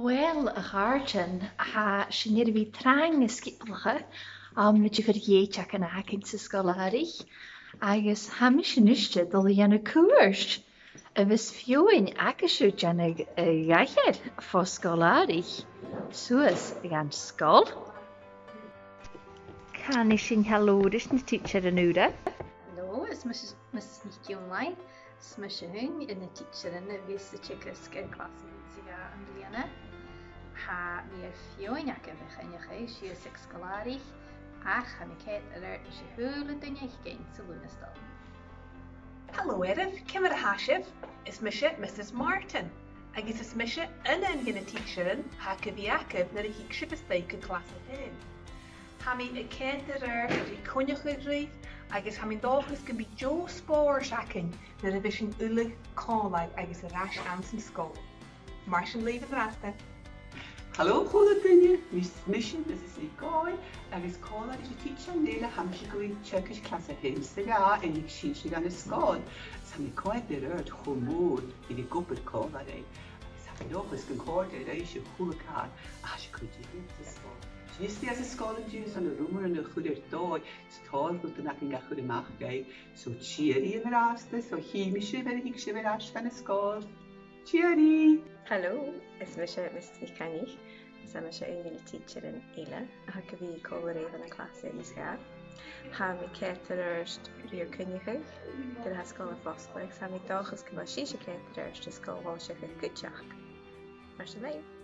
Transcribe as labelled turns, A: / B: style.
A: Wel, y hartan ha sinir fi trang ysgublacha na di fyrgieich ac yn ac yn Sgoil-Àraich agus ha mi sin iste dol i yn y cwrs y fys fioen agus yw jan y gaichad fo Sgoil-Àraich sŵas gan sgol. Can I sin halòris na Tidsearan úda?
B: Hallo, is Mrs. NicFhionnlaigh, smysyn in the Teachdaireachd na vis the chicas get Clas and Liana. Ha mi fioenach yn NicCoinnich si Sgoil-Àraich ach ha mi Tidsearan is hwyl dyniach gen Sylwynastal.
C: Hallo Erif, Kimmer Hashif, is Mrs. Martin. Agus is misje in gynna Tidsearan ha cyfiacaf na rhywch sibysdaig yn Clas hyn. Ha mi y Tidsearan y NicCoinnich agus ha mi dóchas gan bí jo spór seacin na a bhís an ulig cálaigh agus a rás ansan scóil. Mar sin léad an rasta.
D: Hallo chula duine, mis is NicCoinnich agus cálaigh is Teachdaireachd ham si go tuchas Clas hyn sy'n in ag sin si gan y scóil. Sa mi Tidsearan chomór I di gobr cálaigh agus ha mi dóchas gan cóirde éis chula cád a si go dtíh sa scóil. Just as a scholar Jews on the rumor and the good dog, it's tall, but not in Gahuri Machgay, so cheery in the rasta, so he me shiver, he shiver ash than a skull. Cheery!
E: Hallo, is Mrs. NicCoinnich, so I'm a Teachdaireachd Ila, I have be colored in a class in Sgoil. Have me Tidsearan NicCoinnich, that has scholar Fosflex, have me dochas come a shisha Tidsearan to Sgoil-Àraich good jack. Mar sin léir.